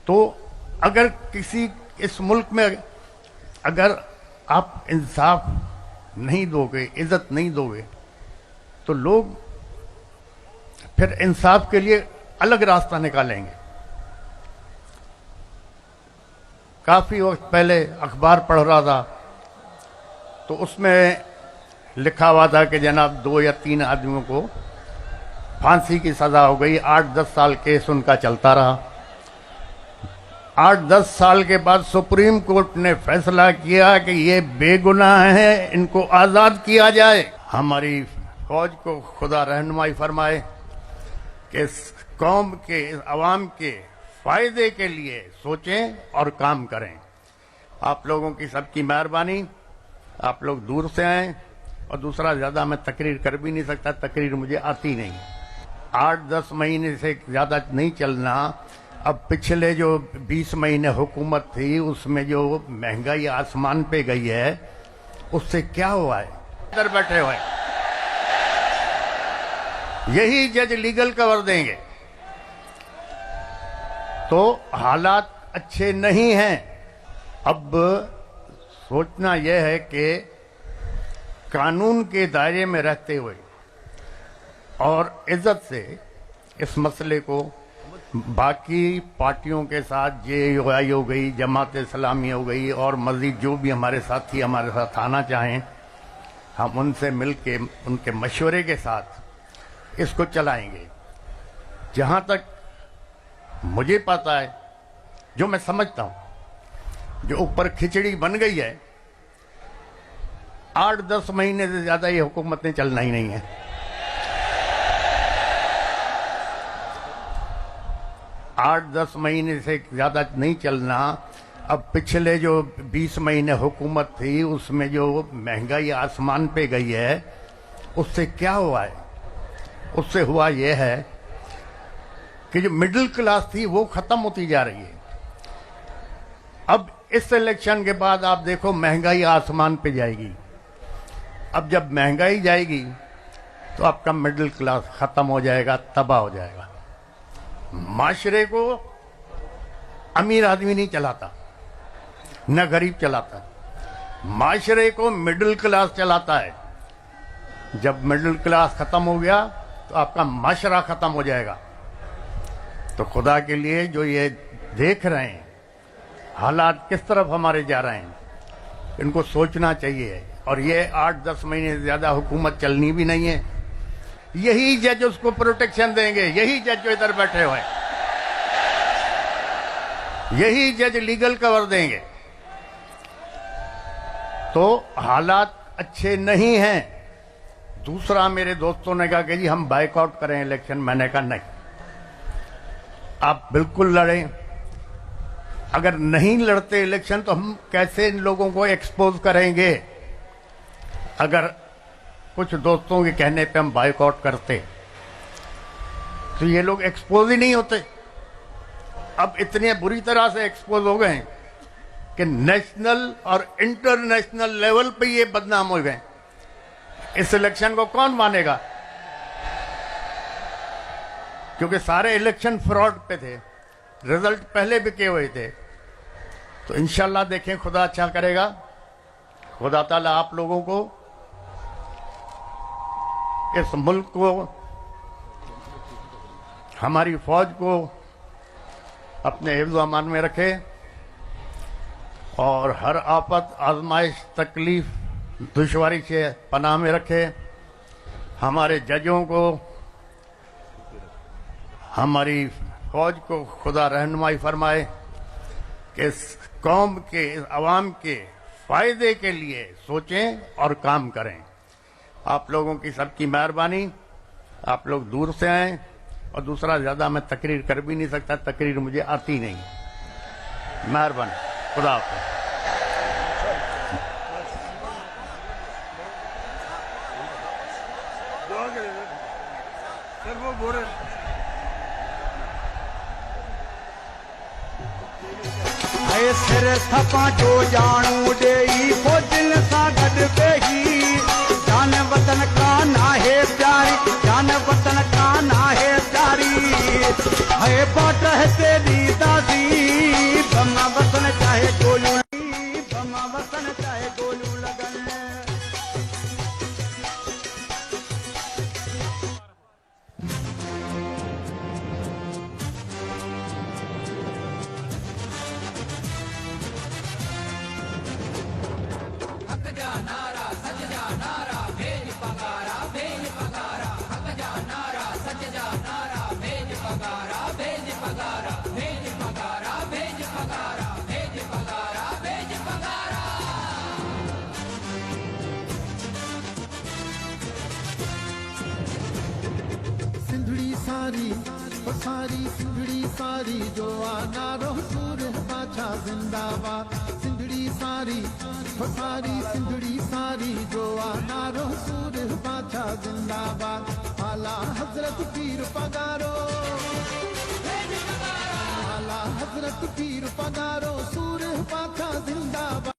तो अगर किसी इस मुल्क में अगर आप इंसाफ नहीं दोगे, इज्जत नहीं दोगे, तो लोग फिर इंसाफ के लिए अलग रास्ता निकालेंगे। काफी वक्त पहले अखबार पढ़ रहा था तो उसमें लिखा हुआ था कि जनाब 2 या 3 आदमियों को फांसी की सजा हो गई। 8-10 साल केस उनका चलता रहा। 8-10 साल के बाद सुप्रीम कोर्ट ने फैसला किया कि ये बेगुनाह है, इनको आजाद किया जाए। हमारी फौज को खुदा रहनुमाई फरमाए कि इस कौम के, इस अवाम के फायदे के लिए सोचें और काम करें। आप लोगों की सबकी मेहरबानी। आप लोग दूर से आए, और दूसरा ज्यादा मैं तकरीर कर भी नहीं सकता, तकरीर मुझे आती नहीं। 8-10 महीने से ज्यादा नहीं चलना। अब पिछले जो 20 महीने हुकूमत थी उसमें जो महंगाई आसमान पे गई है, उससे क्या हुआ है? इधर बैठे हुए यही जज लीगल कवर देंगे। तो हालात अच्छे नहीं हैं। अब सोचना यह है कि कानून के दायरे में रहते हुए और इज्जत से इस मसले को बाकी पार्टियों के साथ JUI हो गई, जमात इस्लामी हो गई, और मजीद जो भी हमारे साथी हमारे साथ आना चाहें, हम उनसे मिलके उनके मशवरे के साथ इसको चलाएंगे। जहां तक मुझे पता है, जो मैं समझता हूं, जो ऊपर खिचड़ी बन गई है, 8-10 महीने से ज्यादा ये हुकूमत ने चलना ही नहीं है। आठ 10 महीने से ज्यादा नहीं चलना। अब पिछले जो 20 महीने हुकूमत थी उसमें जो महंगाई आसमान पे गई है, उससे क्या हुआ है? उससे हुआ यह है कि जो मिडिल क्लास थी वो खत्म होती जा रही है। अब इस इलेक्शन के बाद आप देखो महंगाई आसमान पे जाएगी। अब जब महंगाई जाएगी तो आपका मिडिल क्लास खत्म हो जाएगा, तबाह हो जाएगा। माशरे को अमीर आदमी नहीं चलाता, न गरीब चलाता, माशरे को मिडिल क्लास चलाता है। जब मिडिल क्लास खत्म हो गया तो आपका माशरा खत्म हो जाएगा। तो खुदा के लिए जो ये देख रहे हैं हालात किस तरफ हमारे जा रहे हैं, इनको सोचना चाहिए। और ये 8-10 महीने से ज्यादा हुकूमत चलनी भी नहीं है। यही जज उसको प्रोटेक्शन देंगे, यही जज जो इधर बैठे हुए, यही जज लीगल कवर देंगे। तो हालात अच्छे नहीं हैं। दूसरा, मेरे दोस्तों ने कहा कि जी हम बाइकआउट करें इलेक्शन। मैंने कहा नहीं, आप बिल्कुल लड़ें। अगर नहीं लड़ते इलेक्शन तो हम कैसे इन लोगों को एक्सपोज करेंगे? अगर कुछ दोस्तों के कहने पे हम बाइकआउट करते तो ये लोग एक्सपोज ही नहीं होते। अब इतने बुरी तरह से एक्सपोज हो गए कि नेशनल और इंटरनेशनल लेवल पे ये बदनाम हो गए। इस इलेक्शन को कौन मानेगा? क्योंकि सारे इलेक्शन फ्रॉड पे थे, रिजल्ट पहले बिके हुए थे। तो इंशाल्लाह देखें, खुदा अच्छा करेगा। खुदा ताला आप लोगों को, इस मुल्क को, हमारी फौज को अपने हिफ्ज़ अमान में रखे और हर आफत, आजमाइश, तकलीफ, दुश्वारी से पनाह में रखे। हमारे जजों को, हमारी फौज को खुदा रहनुमाई फरमाए कि इस कौम के, इस अवाम के फायदे के लिए सोचें और काम करें। आप लोगों की सबकी मेहरबानी। आप लोग दूर से आए, और दूसरा ज्यादा मैं तकरीर कर भी नहीं सकता, तकरीर मुझे आती नहीं। मेहरबानी। खुदा हाफ़िज़। सिर थपा जो जानू डेई फौजन सा गड बेही। जान वतन का ना है प्यारी, जान वतन का ना है प्यारी। है बाट है तेरी दादी। सारी सिंधड़ी सारी जो नारो सूर बाछा जिंदाबाद सिंधड़ी सारी सारी सिंधड़ी सारी जो नारो सूर बाछा जिंदाबाद आला हजरत पीर पगारो आला हजरत पीर पगारो